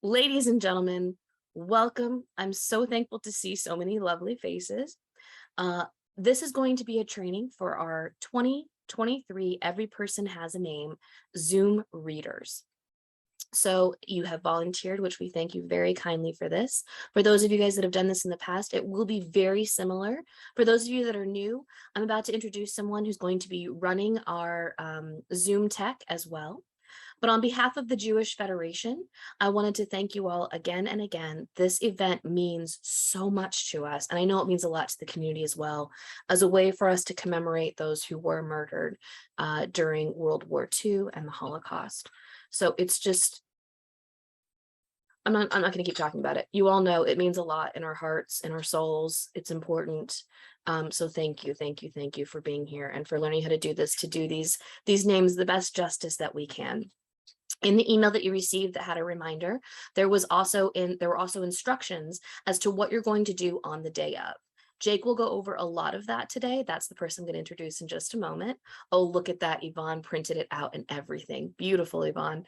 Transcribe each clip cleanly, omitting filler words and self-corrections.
Ladies and gentlemen, welcome. I'm so thankful to see so many lovely faces. Uh, this is going to be a training for our 2023 Every Person Has a Name Zoom readers. So you have volunteered, which we thank you very kindly for this. For those of you guys that have done this in the past, it will be very similar. For those of you that are new, I'm about to introduce someone who's going to be running our Zoom tech as well. But on behalf of the Jewish Federation, I wanted to thank you all again and again. This event means so much to us, and I know it means a lot to the community as well, as a way for us to commemorate those who were murdered during World War II and the Holocaust. So it's just, I'm not going to keep talking about it. You all know it means a lot in our hearts, in our souls. It's important. So thank you, thank you, thank you for being here and for learning how to do this, to do these names the best justice that we can. In the email that you received that had a reminder, there were also instructions as to what you're going to do on the day of. Jake will go over a lot of that today. That's the person I'm going to introduce in just a moment. Oh, look at that. Yvonne printed it out and everything. Beautiful, Yvonne.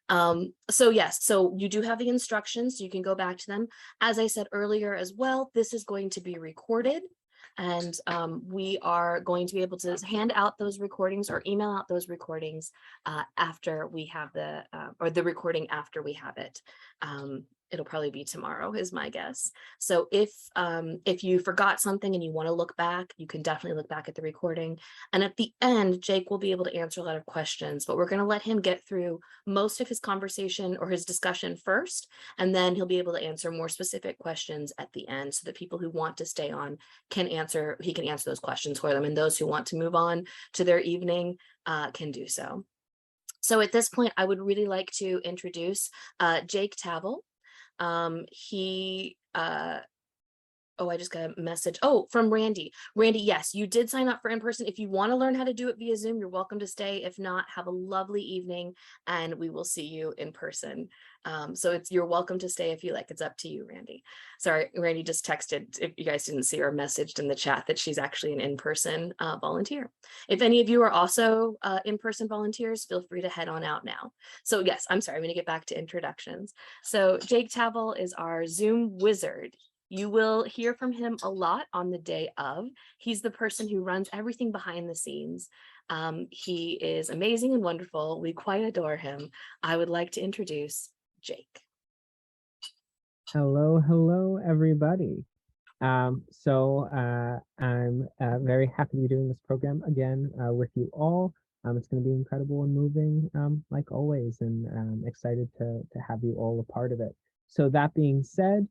So yes, so you do have the instructions, so you can go back to them. As I said earlier as well, this is going to be recorded. And we are going to be able to hand out those recordings or email out those recordings after we have or the recording after we have it. It'll probably be tomorrow is my guess. So if you forgot something and you want to look back, you can definitely look back at the recording. And at the end, Jake will be able to answer a lot of questions, but we're going to let him get through most of his conversation or his discussion first, and then he'll be able to answer more specific questions at the end so that people who want to stay on he can answer those questions for them, and those who want to move on to their evening can do so. So at this point, I would really like to introduce Jake Tavel. Oh, I just got a message. Oh, from Randy. Randy, yes, you did sign up for in-person. If you want to learn how to do it via Zoom, you're welcome to stay. If not, have a lovely evening and we will see you in person. So you're welcome to stay if you like. It's up to you, Randy. Sorry, Randy just texted, if you guys didn't see her, messaged in the chat that she's actually an in-person volunteer. If any of you are also in-person volunteers, feel free to head on out now. So yes, I'm sorry, I'm gonna get back to introductions. So Jake Tavel is our Zoom wizard. You will hear from him a lot on the day of. He's the person who runs everything behind the scenes. He is amazing and wonderful. We quite adore him. I would like to introduce Jake. Hello, everybody. I'm very happy to be doing this program again with you all. It's going to be incredible and moving, like always, and I'm excited to have you all a part of it. So that being said,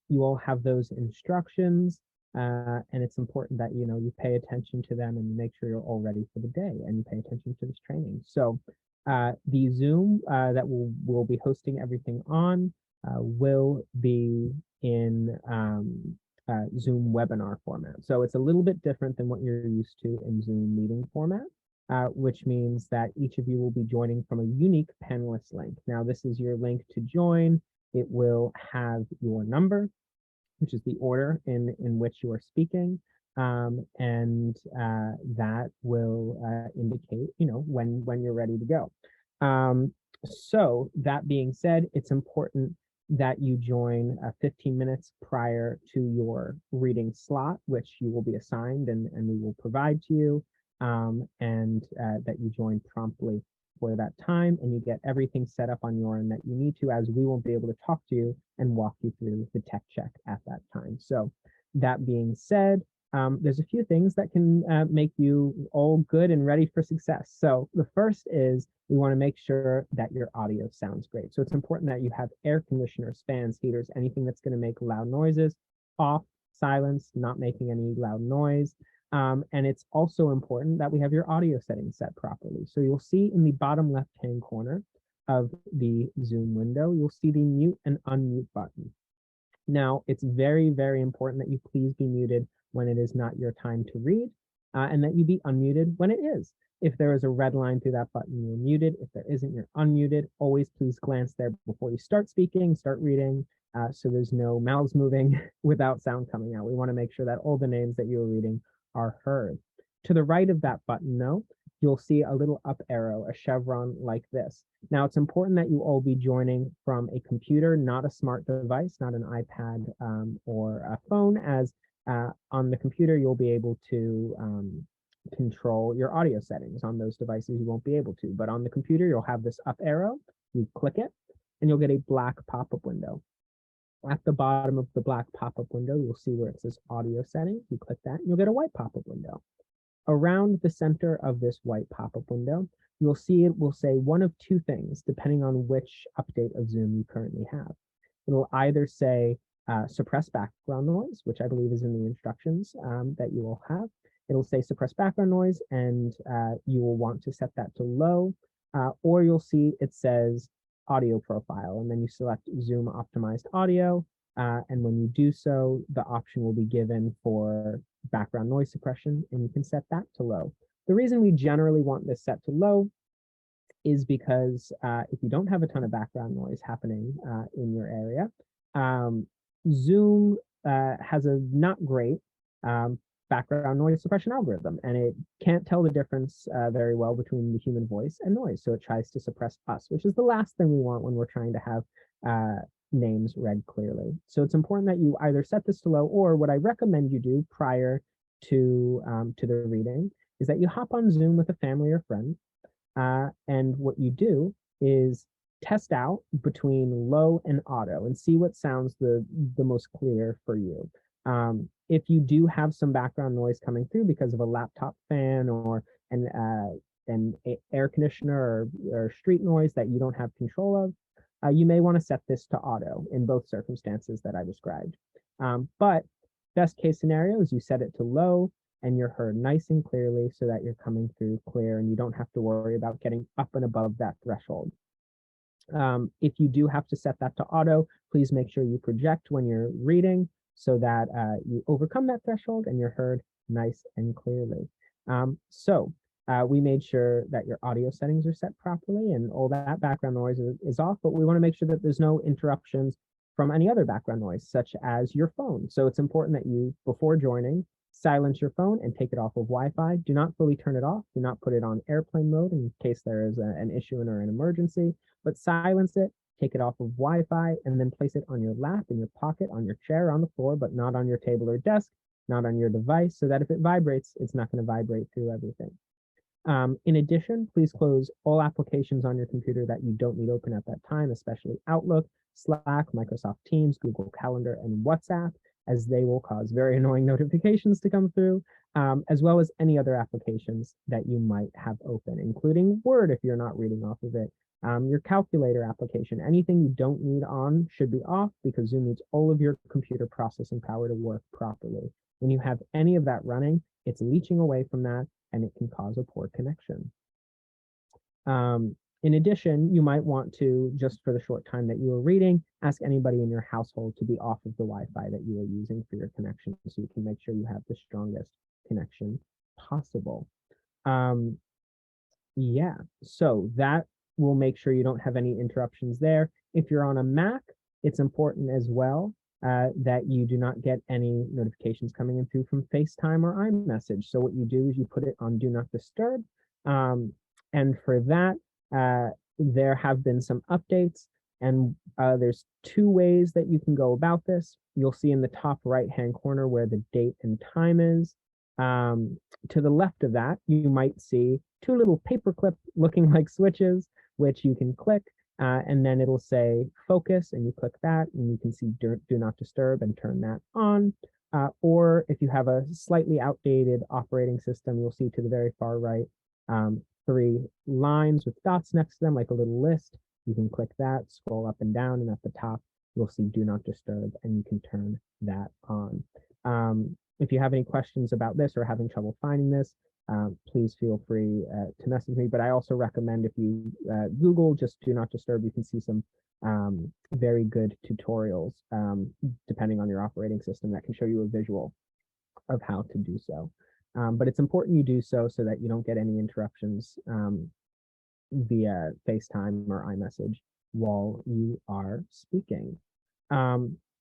you all have those instructions, and it's important that you pay attention to them and you make sure you're all ready for the day and you pay attention to this training. So the Zoom that we'll be hosting everything on will be in Zoom webinar format. So it's a little bit different than what you're used to in Zoom meeting format, which means that each of you will be joining from a unique panelist link. Now, this is your link to join. It will have your number, which is the order in which you are speaking. And that will indicate, when you're ready to go. So that being said, it's important that you join 15 minutes prior to your reading slot, which you will be assigned and we will provide to you, and that you join promptly for that time and you get everything set up on your end that you need to, as we won't be able to talk to you and walk you through the tech check at that time. So that being said, there's a few things that can make you all good and ready for success. So the first is we want to make sure that your audio sounds great. So it's important that you have air conditioners, fans, heaters, anything that's going to make loud noises off, silence, not making any loud noise. And it's also important that we have your audio settings set properly. So you'll see in the bottom left-hand corner of the Zoom window, you'll see the mute and unmute button. Now, it's very, very important that you please be muted when it is not your time to read, and that you be unmuted when it is. If there is a red line through that button, you're muted. If there isn't, you're unmuted. Always please glance there before you start speaking, start reading, so there's no mouths moving without sound coming out. We want to make sure that all the names that you are reading are heard. To the right of that button, though, you'll see a little up arrow, a chevron like this. Now, it's important that you all be joining from a computer, not a smart device, not an iPad or a phone, as on the computer, you'll be able to control your audio settings. On those devices, you won't be able to. But on the computer, you'll have this up arrow. You click it, and you'll get a black pop-up window. At the bottom of the black pop-up window, you'll see where it says audio settings. You click that, and you'll get a white pop-up window. Around the center of this white pop-up window, you'll see it will say one of two things, depending on which update of Zoom you currently have. It'll either say suppress background noise, which I believe is in the instructions that you will have. It'll say suppress background noise, and you will want to set that to low, or you'll see it says audio profile, and then you select Zoom optimized audio. And when you do so, the option will be given for background noise suppression, and you can set that to low. The reason we generally want this set to low is because if you don't have a ton of background noise happening in your area, Zoom has a not great background noise suppression algorithm, and it can't tell the difference very well between the human voice and noise. So it tries to suppress us, which is the last thing we want when we're trying to have names read clearly. So it's important that you either set this to low, or what I recommend you do prior to the reading is that you hop on Zoom with a family or friend, and what you do is test out between low and auto and see what sounds the most clear for you. If you do have some background noise coming through because of a laptop fan or an air conditioner or street noise that you don't have control of, you may want to set this to auto in both circumstances that I described. But best case scenario is you set it to low and you're heard nice and clearly so that you're coming through clear and you don't have to worry about getting up and above that threshold. If you do have to set that to auto, please make sure you project when you're reading so that you overcome that threshold and you're heard nice and clearly. We made sure that your audio settings are set properly and all that background noise is off, but we want to make sure that there's no interruptions from any other background noise, such as your phone. So it's important that you, before joining, silence your phone and take it off of Wi-Fi. Do not fully turn it off. Do not put it on airplane mode in case there is an issue or an emergency, but silence it, take it off of Wi-Fi, and then place it on your lap, in your pocket, on your chair, on the floor, but not on your table or desk, not on your device, so that if it vibrates, it's not going to vibrate through everything. In addition, please close all applications on your computer that you don't need open at that time, especially Outlook, Slack, Microsoft Teams, Google Calendar, and WhatsApp, as they will cause very annoying notifications to come through, as well as any other applications that you might have open, including Word if you're not reading off of it. Your calculator application, anything you don't need on should be off because Zoom needs all of your computer processing power to work properly. When you have any of that running, it's leaching away from that and it can cause a poor connection. In addition, you might want to, just for the short time that you are reading, ask anybody in your household to be off of the Wi-Fi that you are using for your connection so you can make sure you have the strongest connection possible. Yeah, so that will make sure you don't have any interruptions there. If you're on a Mac, it's important as well that you do not get any notifications coming in through from FaceTime or iMessage. So what you do is you put it on Do Not Disturb. And for that, there have been some updates, and there's two ways that you can go about this. You'll see in the top right-hand corner where the date and time is. To the left of that, you might see two little paperclip looking like switches, which you can click, and then it'll say focus, and you click that, and you can see do not disturb and turn that on. Or if you have a slightly outdated operating system, you'll see to the very far right, three lines with dots next to them, like a little list. You can click that, scroll up and down, and at the top, you'll see do not disturb, and you can turn that on. If you have any questions about this or having trouble finding this, please feel free to message me. But I also recommend if you Google just do not disturb, you can see some very good tutorials, depending on your operating system, that can show you a visual of how to do so. But it's important you do so that you don't get any interruptions via FaceTime or iMessage while you are speaking.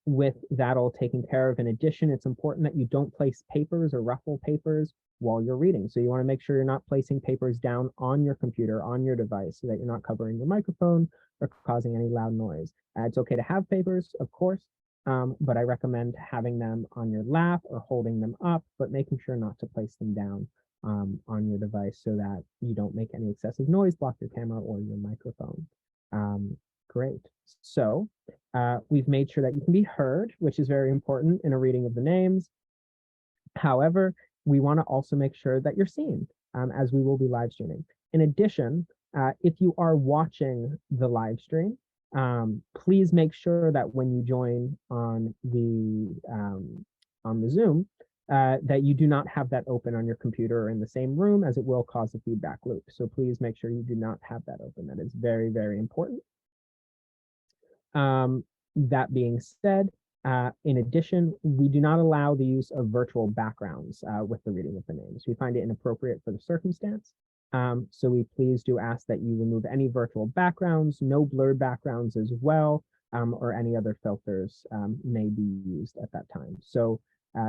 With that all taken care of, in addition, it's important that you don't place papers or ruffle papers while you're reading. So you want to make sure you're not placing papers down on your computer, on your device, so that you're not covering your microphone or causing any loud noise. It's okay to have papers, of course, but I recommend having them on your lap or holding them up, but making sure not to place them down on your device so that you don't make any excessive noise, block your camera or your microphone. Great. So we've made sure that you can be heard, which is very important in a reading of the names. However, we want to also make sure that you're seen, as we will be live streaming. In addition, if you are watching the live stream, please make sure that when you join on the Zoom, that you do not have that open on your computer or in the same room, as it will cause a feedback loop. So please make sure you do not have that open. That is very, very important. That being said, in addition, we do not allow the use of virtual backgrounds with the reading of the names. We find it inappropriate for the circumstance. So we please do ask that you remove any virtual backgrounds, no blurred backgrounds as well, or any other filters may be used at that time. So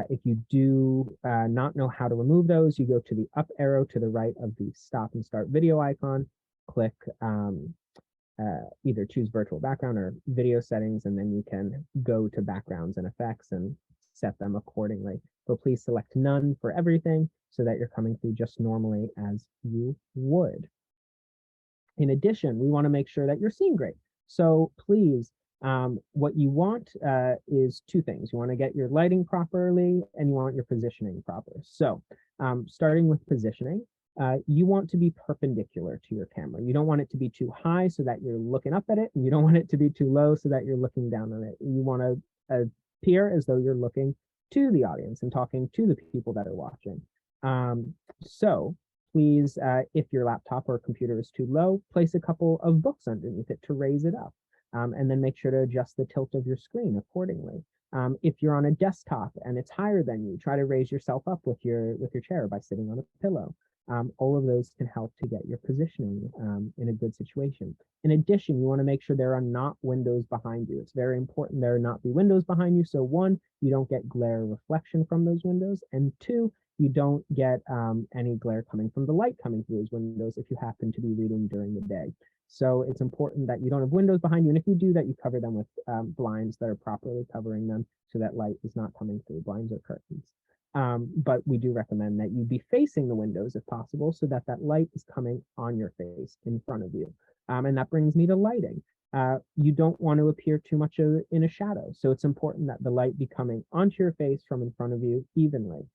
if you do not know how to remove those, you go to the up arrow to the right of the stop and start video icon, click either choose virtual background or video settings, and then you can go to backgrounds and effects and set them accordingly. But please select none for everything so that you're coming through just normally as you would. In addition, we want to make sure that you're seeing great. So please, what you want is two things. You want to get your lighting properly and you want your positioning proper. So starting with positioning, you want to be perpendicular to your camera. You don't want it to be too high so that you're looking up at it, and you don't want it to be too low so that you're looking down on it. You want to appear as though you're looking to the audience and talking to the people that are watching. So please, if your laptop or computer is too low, place a couple of books underneath it to raise it up, and then make sure to adjust the tilt of your screen accordingly. If you're on a desktop and it's higher than you, try to raise yourself up with your chair by sitting on a pillow. All of those can help to get your positioning in a good situation. In addition, you want to make sure there are not windows behind you. It's very important there not be windows behind you. So one, you don't get glare reflection from those windows, and two, you don't get any glare coming from the light coming through those windows if you happen to be reading during the day. So it's important that you don't have windows behind you, and if you do that, you cover them with blinds that are properly covering them so that light is not coming through, blinds or curtains. But we do recommend that you be facing the windows if possible so that that light is coming on your face in front of you. And that brings me to lighting. You don't want to appear too much in a shadow. So it's important that the light be coming onto your face from in front of you evenly.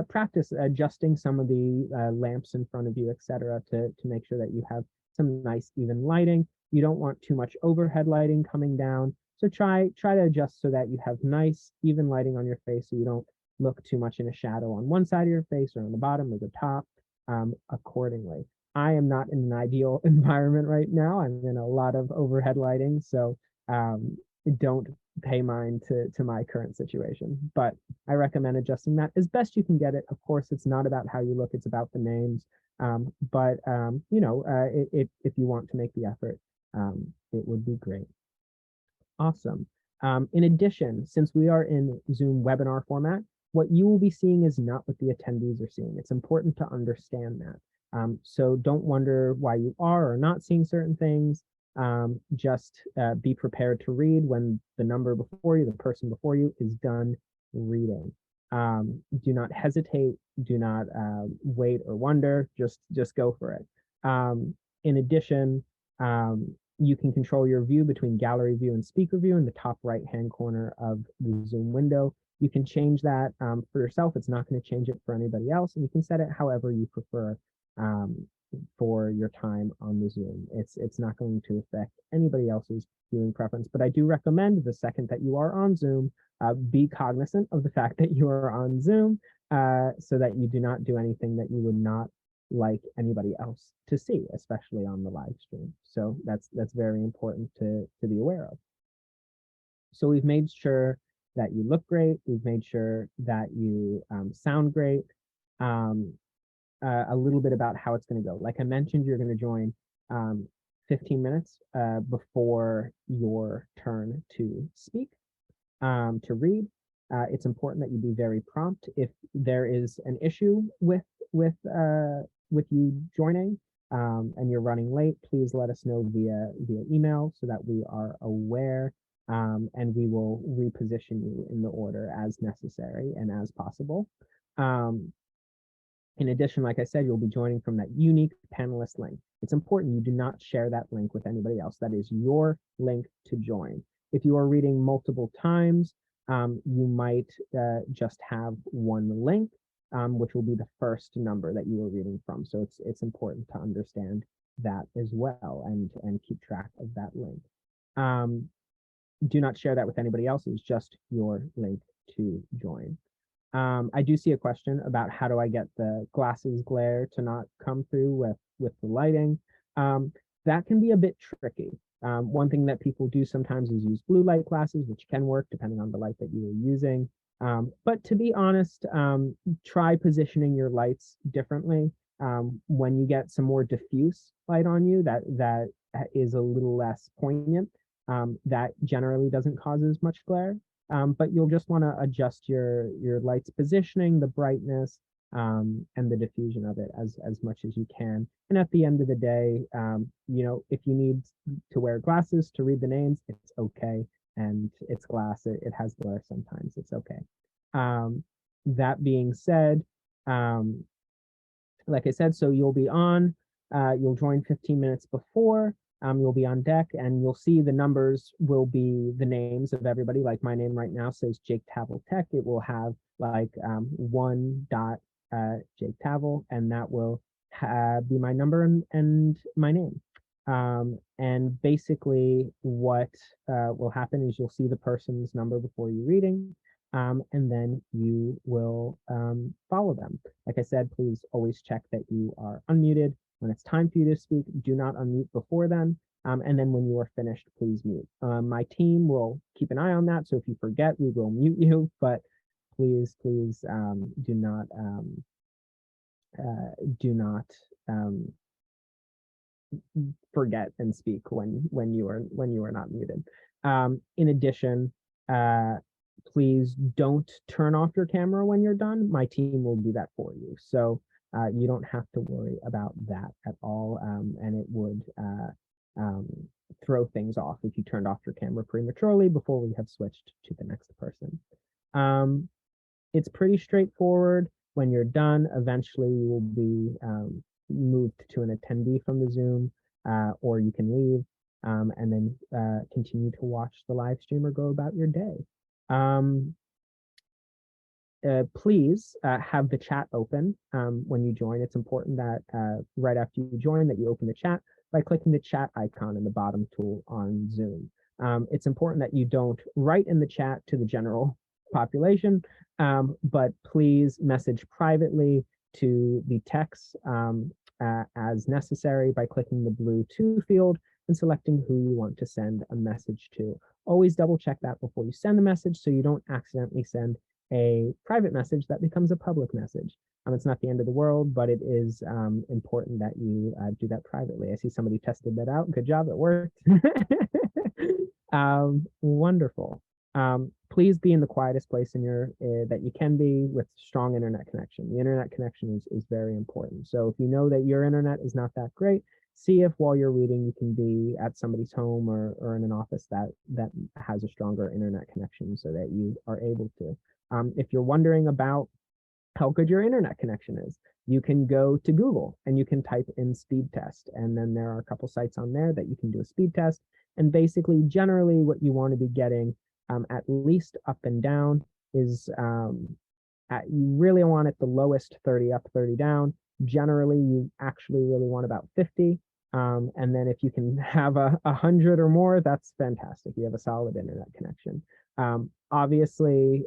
Practice adjusting some of the lamps in front of you, etc., to make sure that you have some nice even lighting. You don't want too much overhead lighting coming down. So try to adjust so that you have nice even lighting on your face so you don't look too much in a shadow on one side of your face or on the bottom or the top accordingly. I am not in an ideal environment right now. I'm in a lot of overhead lighting, so don't pay mind to my current situation. But I recommend adjusting that as best you can get it. Of course, it's not about how you look, it's about the names. But if you want to make the effort, it would be great. Awesome. In addition, since we are in Zoom webinar format, what you will be seeing is not what the attendees are seeing. It's important to understand that. So don't wonder why you are or not seeing certain things. Just be prepared to read when the number before you, the person before you, is done reading. Do not hesitate. Do not wait or wonder. Just go for it. In addition, you can control your view between gallery view and speaker view in the top right-hand corner of the Zoom window. You can change that for yourself. It's not going to change it for anybody else, and you can set it however you prefer for your time on the Zoom. It's not going to affect anybody else's viewing preference, but I do recommend the second that you are on Zoom, be cognizant of the fact that you are on Zoom so that you do not do anything that you would not like anybody else to see, especially on the live stream. So that's very important to be aware of. So we've made sure that you look great. We've made sure that you sound great. A little bit about how it's going to go. Like I mentioned, you're going to join 15 minutes before your turn to speak, to read. It's important that you be very prompt. If there is an issue with you joining, and you're running late, please let us know via email so that we are aware, and we will reposition you in the order as necessary and as possible. In addition, like I said, you'll be joining from that unique panelist link. It's important you do not share that link with anybody else. That is your link to join. If you are reading multiple times, you might just have one link, which will be the first number that you are reading from. So it's important to understand that as well, and keep track of that link. Do not share that with anybody else. It's just your link to join. I do see a question about how do I get the glasses glare to not come through with the lighting. That can be a bit tricky. One thing that people do sometimes is use blue light glasses, which can work depending on the light that you are using. But to be honest, try positioning your lights differently. When you get some more diffuse light on you, that is a little less poignant. That generally doesn't cause as much glare. But you'll just want to adjust your light's positioning, the brightness, and the diffusion of it as much as you can. And at the end of the day, if you need to wear glasses to read the names, it's okay. And it's glass, it has glare sometimes, it's okay. That being said, like I said, so you'll be on, you'll join 15 minutes before. You'll be on deck, and you'll see the numbers will be the names of everybody. Like my name right now says Jake Tavel Tech. It will have like 1. Jake Tavel, and that will be my number and my name. And basically what will happen is you'll see the person's number before you reading, and then you will follow them. Like I said, please always check that you are unmuted. When it's time for you to speak, do not unmute before then. And then when you are finished, please mute. My team will keep an eye on that. So if you forget, we will mute you, but please do not forget and speak when you are not muted. In addition, please don't turn off your camera when you're done. My team will do that for you. So you don't have to worry about that at all, and it would throw things off if you turned off your camera prematurely before we have switched to the next person. It's pretty straightforward. When you're done, eventually you will be moved to an attendee from the Zoom, or you can leave, and then continue to watch the live stream or go about your day. Please have the chat open when you join. It's important that right after you join that you open the chat by clicking the chat icon in the bottom tool on Zoom. It's important that you don't write in the chat to the general population, but please message privately to the techs as necessary by clicking the blue to field and selecting who you want to send a message to. Always double check that before you send the message so you don't accidentally send a private message that becomes a public message. It's not the end of the world, but it is important that you do that privately. I see somebody tested that out. Good job, it worked. Wonderful. Please be in the quietest place in your that you can be with strong internet connection. The internet connection is very important. So if you know that your internet is not that great, see if while you're reading you can be at somebody's home or in an office that has a stronger internet connection so that you are able to. If you're wondering about how good your internet connection is, you can go to Google and you can type in speed test. And then there are a couple sites on there that you can do a speed test. And basically, generally what you want to be getting at least up and down is you really want it the lowest 30 up, 30 down. Generally, you actually really want about 50. And then if you can have 100 or more, that's fantastic. You have a solid internet connection. Obviously,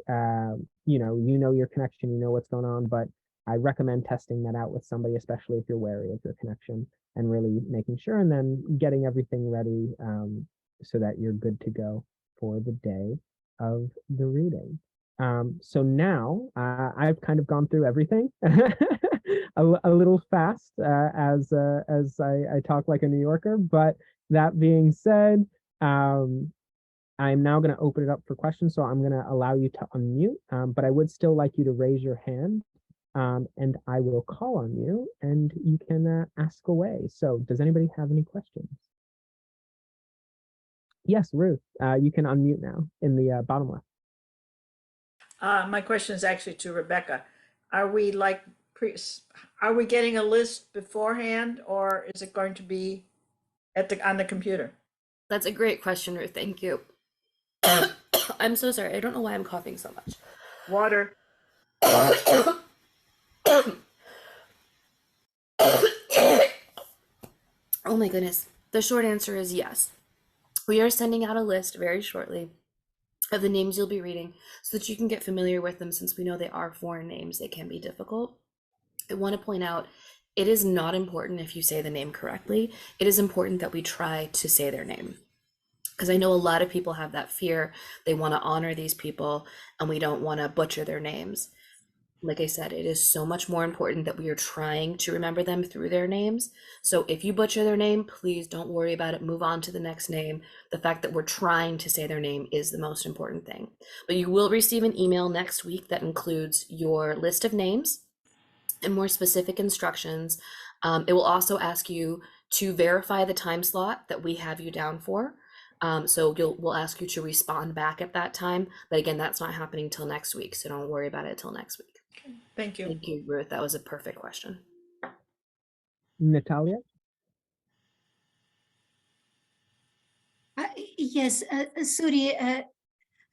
you know your connection, you know what's going on, but I recommend testing that out with somebody, especially if you're wary of your connection, and really making sure and then getting everything ready so that you're good to go for the day of the reading. So now I've kind of gone through everything a little fast as I talk like a New Yorker, but that being said, I'm now going to open it up for questions. So I'm going to allow you to unmute, but I would still like you to raise your hand, and I will call on you and you can ask away. So does anybody have any questions? Yes, Ruth, you can unmute now in the bottom left. My question is actually to Rebecca. Are we are we getting a list beforehand, or is it going to be on the computer? That's a great question, Ruth. Thank you. I'm so sorry. I don't know why I'm coughing so much. Water. Oh my goodness. The short answer is yes. We are sending out a list very shortly of the names you'll be reading so that you can get familiar with them, since we know they are foreign names. They can be difficult. I want to point out, it is not important if you say the name correctly. It is important that we try to say their name, because I know a lot of people have that fear. They want to honor these people and we don't want to butcher their names. Like I said, it is so much more important that we are trying to remember them through their names. So if you butcher their name, please don't worry about it. Move on to the next name. The fact that we're trying to say their name is the most important thing. But you will receive an email next week that includes your list of names and more specific instructions. It will also ask you to verify the time slot that we have you down for. So we'll ask you to respond back at that time. But again, that's not happening till next week. So don't worry about it till next week. Thank you. Thank you, Ruth. That was a perfect question. Natalia? Yes, sorry,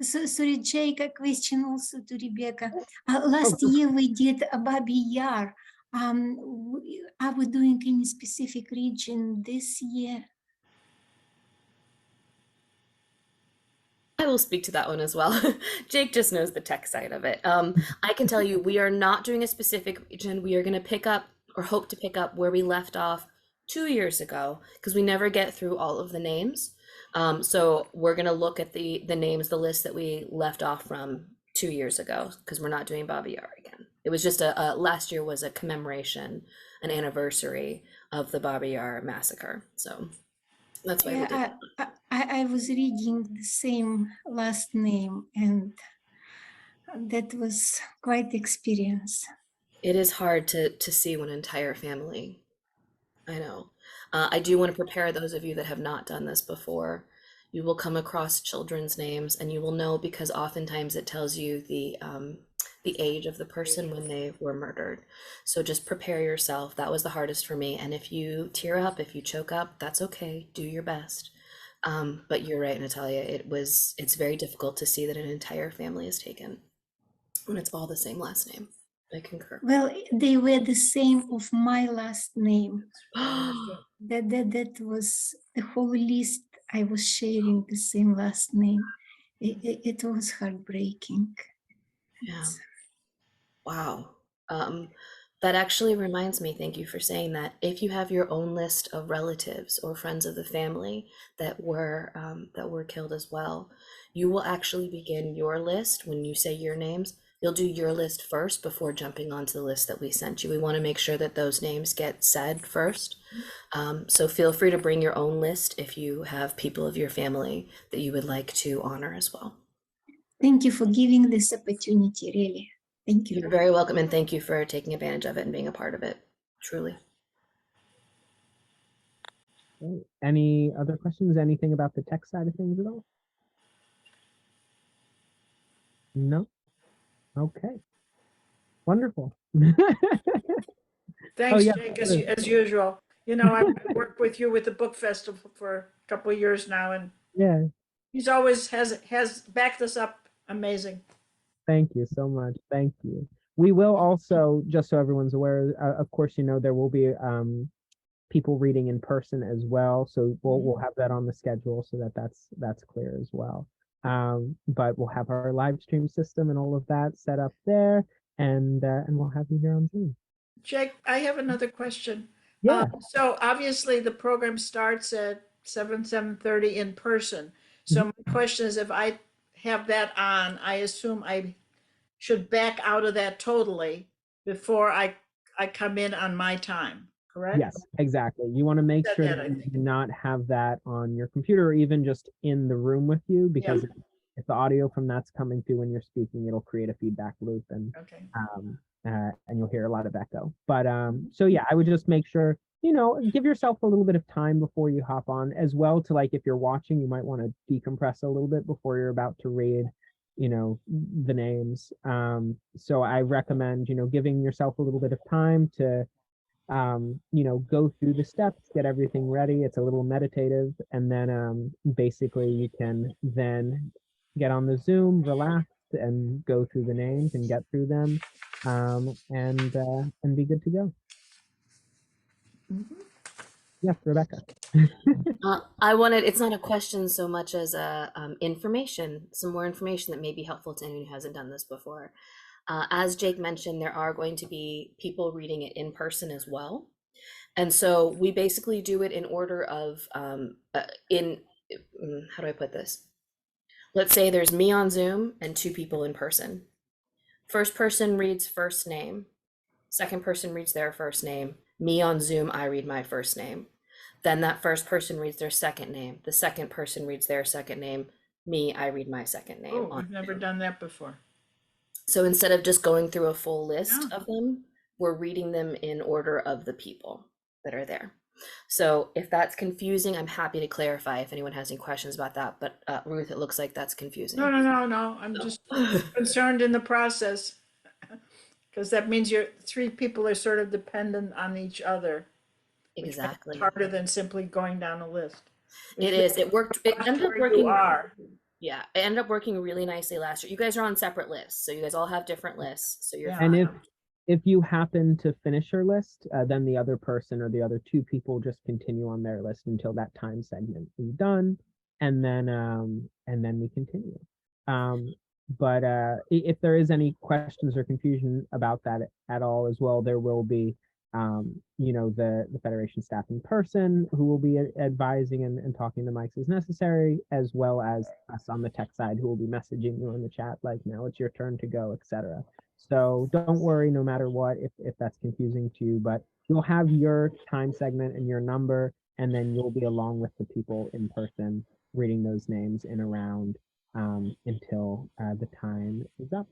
sorry, Jake, a question also to Rebecca. Last year we did a Babi Yar. Are we doing any specific region this year? I will speak to that one as well. Jake just knows the tech side of it. I can tell you, we are not doing a specific region. We are going to pick up, or hope to pick up, where we left off 2 years ago, because we never get through all of the names. So we're going to look at the names, the list that we left off from 2 years ago, because we're not doing Babi Yar again. It was just last year was a commemoration, an anniversary of the Babi Yar massacre. So that's why we did that. I was reading the same last name, and that was quite experience. It is hard to see one entire family. I know. I do want to prepare those of you that have not done this before. You will come across children's names, and you will know, because oftentimes it tells you the age of the person when they were murdered. So just prepare yourself. That was the hardest for me. And if you tear up, if you choke up, that's okay. Do your best. But you're right, Natalia. It's very difficult to see that an entire family is taken when it's all the same last name. I concur. Well, they were the same of my last name. That was the whole list. I was sharing the same last name. It was heartbreaking. Yeah. Wow. That actually reminds me, thank you for saying that. If you have your own list of relatives or friends of the family that were killed as well, you will actually begin your list when you say your names. You'll do your list first before jumping onto the list that we sent you. We want to make sure that those names get said first. So feel free to bring your own list if you have people of your family that you would like to honor as well. Thank you for giving this opportunity, really. Thank you. You're very welcome, and thank you for taking advantage of it and being a part of it, truly. Okay. Any other questions? Anything about the tech side of things at all? No? Okay. Wonderful. Thanks, yeah, Jake, sure. as usual. You know, I've worked with you with the book festival for a couple of years now, and Yeah, he's always has backed us up. Amazing. thank you so much. Thank you. We will also, just so everyone's aware, of course, you know, there will be people reading in person as well. So we'll have that on the schedule so that that's clear as well. But we'll have our live stream system and all of that set up there, and we'll have you here on Zoom. Jake, I have another question. Yeah. So obviously the program starts at 7:30 in person. So my question is, if I have that on, I assume I should back out of that totally before I come in on my time. correct? Yes, exactly. You want to make Said sure that, that I you think. do not have that on your computer or even just in the room with you, because if the audio from that's coming through when you're speaking, it'll create a feedback loop Okay. and you'll hear a lot of echo. But so yeah, I would just make sure, you know, give yourself a little bit of time before you hop on as well to, like, if you're watching, you might want to decompress a little bit before you're about to read, you know, the names. So I recommend, you know, giving yourself a little bit of time to you know, go through the steps, get everything ready. It's a little meditative, and then basically you can then get on the Zoom, relax, and go through the names and get through them, and be good to go. Mhm. Yes, Rebecca. I wanted, it's not a question so much as a information, some more information that may be helpful to anyone who hasn't done this before. As Jake mentioned, there are going to be people reading it in person as well. And so we basically do it in order of, how do I put this? Let's say there's me on Zoom and two people in person. First person reads first name. Second person reads their first name. Me on Zoom, I read my first name. Then that first person reads their second name. The second person reads their second name. Me, I read my second name. Oh, I've never done that before. So instead of just going through a full list Yeah. of them, we're reading them in order of the people that are there. So if that's confusing, I'm happy to clarify if anyone has any questions about that. But Ruth, it looks like that's confusing. No. I'm just concerned in the process. Because that means you're, three people are sort of dependent on each other, which makes it Exactly. harder than simply going down a list. It is. It worked. It ended up Where you working. are. Yeah, it ended up working really nicely last year. You guys are on separate lists, so you guys all have different lists. So you're Yeah. And fine. if you happen to finish your list, then the other person or the other two people just continue on their list until that time segment is done, and then we continue. But if there is any questions or confusion about that at all as well, there will be you know, the Federation staff in person who will be advising and talking to mics as necessary, as well as us on the tech side who will be messaging you in the chat like, now it's your turn to go, etc. So don't worry, no matter what, if that's confusing to you, but you'll have your time segment and your number, and then you'll be along with the people in person reading those names in a round until the time is up.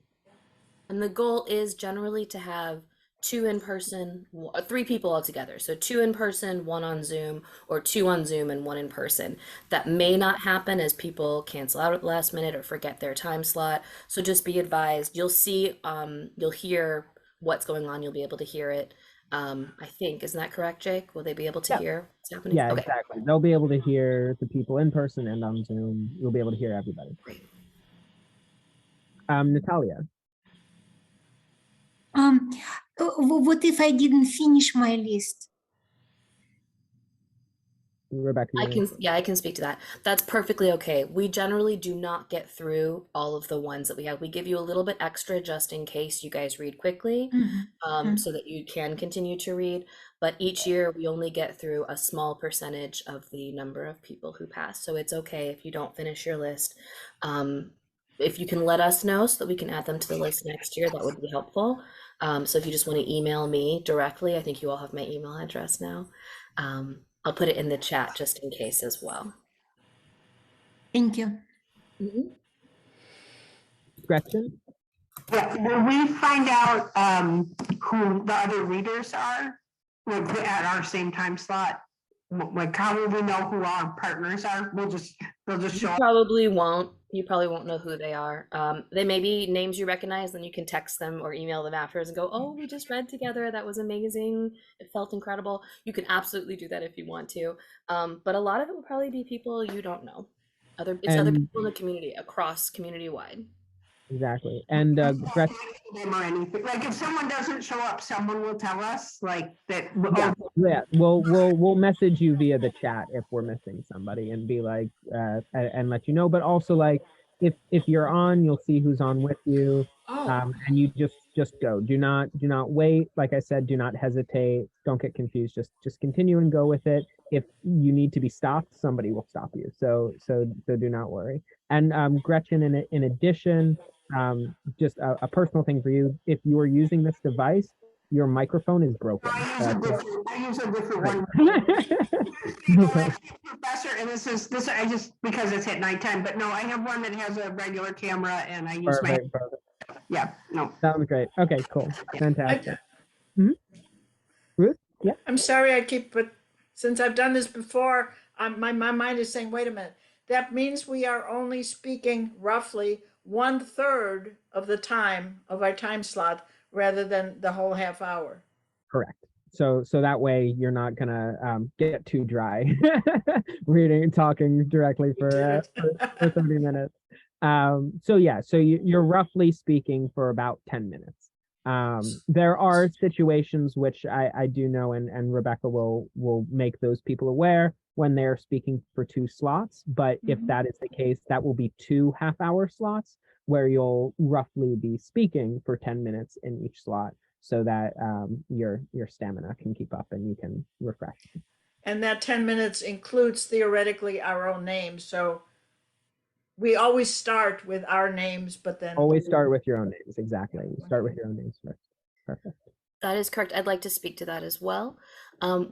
And the goal is generally to have two in person, three people all together. So two in person, one on Zoom, or two on Zoom and one in person. That may not happen as people cancel out at the last minute or forget their time slot. So just be advised. You'll see, you'll hear what's going on. You'll be able to hear it. I think, isn't that correct, Jake? Will they be able to Yeah. hear what's happening? Yeah, Okay. exactly. They'll be able to hear the people in person and on Zoom. You'll be able to hear everybody. Great. Natalia. What if I didn't finish my list? Rebecca. I can speak to that. That's perfectly okay. We generally do not get through all of the ones that we have. We give you a little bit extra just in case you guys read quickly, so that you can continue to read. But each year we only get through a small percentage of the number of people who pass. So it's okay if you don't finish your list. If you can let us know so that we can add them to the list next year, that would be helpful. So if you just want to email me directly, I think you all have my email address now. I'll put it in the chat just in case as well. Thank you. Gretchen? Yeah, will we find out who the other readers are at our same time slot? Like, how will we know who our partners are? They'll just show up. You probably won't know who they are. They may be names you recognize, then you can text them or email them afterwards and go, oh, we just read together. That was amazing. It felt incredible. You can absolutely do that if you want to. But a lot of it will probably be people you don't know. Other people in the community, across community wide. Exactly. And Gretchen, Them or anything. Like, if someone doesn't show up, someone will tell us like that. yeah, we'll message you via the chat if we're missing somebody and be like and let you know. But also, like, if you're on, you'll see who's on with you. And you just go. Do not wait. Like I said, do not hesitate. Don't get confused. Just continue and go with it. If you need to be stopped, somebody will stop you. So do not worry. And Gretchen, in addition, just a personal thing for you, if you are using this device, your microphone is broken. I use a different one. Great. Professor, and this, I just, because it's at nighttime, but no, I have one that has a regular camera and I use my, Perfect. yeah, no. Sounds great. Okay, cool. Fantastic. Ruth? Yeah. I'm sorry I keep, but since I've done this before, my mind is saying, wait a minute. That means we are only speaking roughly 1/3 of the time of our time slot rather than the whole half hour. Correct. So that way you're not gonna get too dry reading and talking directly for 30 minutes. So yeah, so you're roughly speaking for about 10 minutes. There are situations which I do know, and Rebecca will make those people aware when they're speaking for 2 slots. But if that is the case, that will be 2 half-hour slots where you'll roughly be speaking for 10 minutes in each slot, so that your stamina can keep up and you can refresh. And that 10 minutes includes theoretically our own names. So we always start with our names, but then Always start with your own names. Exactly. Start with your own names first. Perfect. That is correct. I'd like to speak to that as well.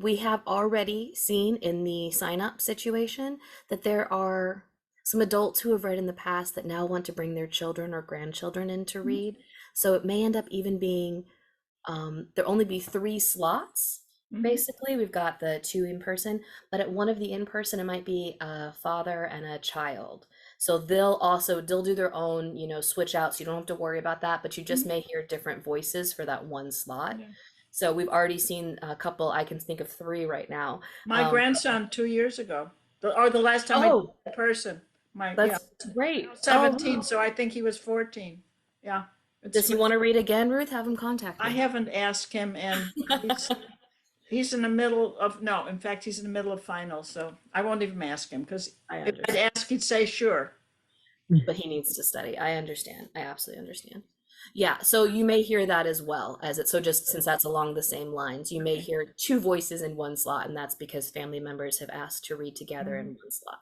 We have already seen in the sign up situation that there are some adults who have read in the past that now want to bring their children or grandchildren in to read. So it may end up even being, there'll only be 3 slots. Basically, we've got the 2 in person, but at one of the in person, it might be a father and a child. So they'll do their own, switch out. So you don't have to worry about that, but you just may hear different voices for that one slot. Yeah. So we've already seen a couple, I can think of 3 right now. My grandson 2 years ago, or the last time I did in person. That's great. 17, so I think he was 14. Yeah. Does he want to read again, Ruth? Have him contact me. I haven't asked him, and he's in the middle of, no, in fact, he's in the middle of finals, so I won't even ask him, because if I'd ask, he'd say, sure. But he needs to study. I understand. I absolutely understand. Yeah, so you may hear that as well as it. So just since that's along the same lines, you may hear 2 voices in one slot, and that's because family members have asked to read together in one slot.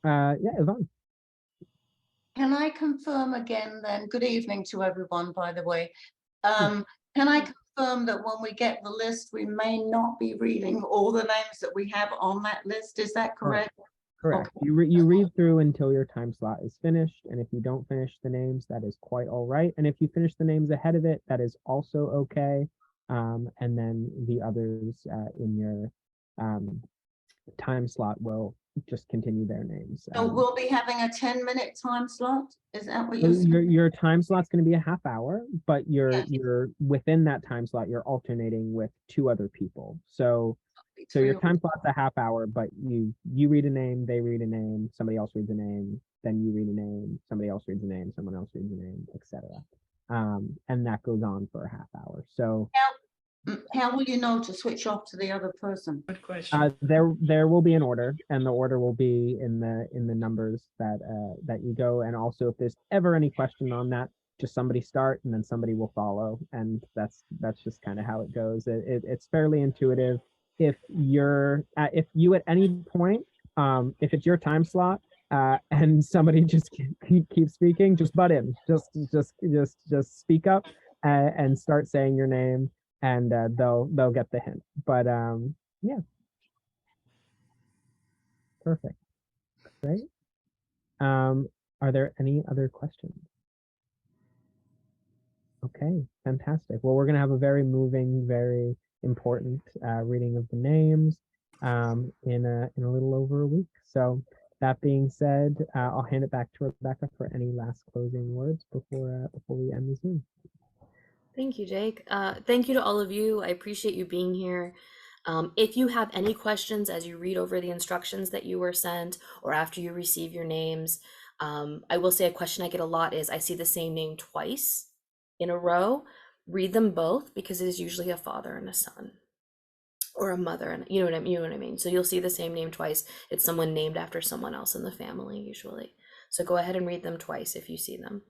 Yeah, Yvonne. Can I confirm again then, good evening to everyone, by the way. Can I confirm that when we get the list, we may not be reading all the names that we have on that list? Is that correct? Correct. Okay. You read through until your time slot is finished, and if you don't finish the names, that is quite all right. And if you finish the names ahead of it, that is also okay. And then the others in your time slot will just continue their names. So we'll be having a 10-minute time slot? Is that what you're saying? Your time slot's going to be a half hour, but you're within that time slot, you're alternating with 2 other people. So your time slot's a half hour, but you read a name, they read a name, somebody else reads a name, then you read a name, somebody else reads a name, someone else reads a name, etc. And that goes on for a half hour. So How will you know to switch off to the other person? Good question. there will be an order, and the order will be in the numbers that you go. And also, if there's ever any question on that, just somebody start and then somebody will follow, and that's just kind of how it goes. It's fairly intuitive. If you at any point, if it's your time slot and somebody just keeps speaking, just butt in, just speak up and start saying your name, and they'll get the hint. But yeah, perfect, great. Are there any other questions? Okay, fantastic. Well, we're gonna have a very moving, very important reading of the names in a little over a week. So that being said, I'll hand it back to Rebecca for any last closing words before we end the Zoom. Thank you, Jake. Thank you to all of you. I appreciate you being here. If you have any questions as you read over the instructions that you were sent or after you receive your names, I will say a question I get a lot is I see the same name twice in a row. Read them both, because it is usually a father and a son, or a mother, and you know what I mean. So you'll see the same name twice. It's someone named after someone else in the family usually. So go ahead and read them twice if you see them.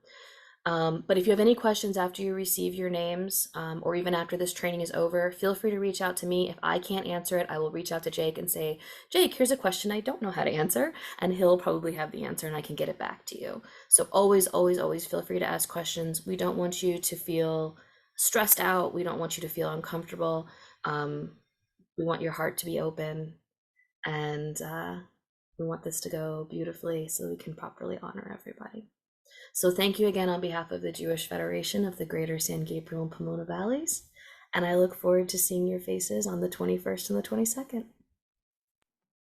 But if you have any questions after you receive your names, or even after this training is over, feel free to reach out to me. If I can't answer it, I will reach out to Jake and say, Jake, here's a question I don't know how to answer, and he'll probably have the answer and I can get it back to you. So always, always, always feel free to ask questions. We don't want you to feel stressed out. We don't want you to feel uncomfortable. We want your heart to be open, and we want this to go beautifully so we can properly honor everybody. So thank you again on behalf of the Jewish Federation of the Greater San Gabriel and Pomona Valleys. And I look forward to seeing your faces on the 21st and the 22nd.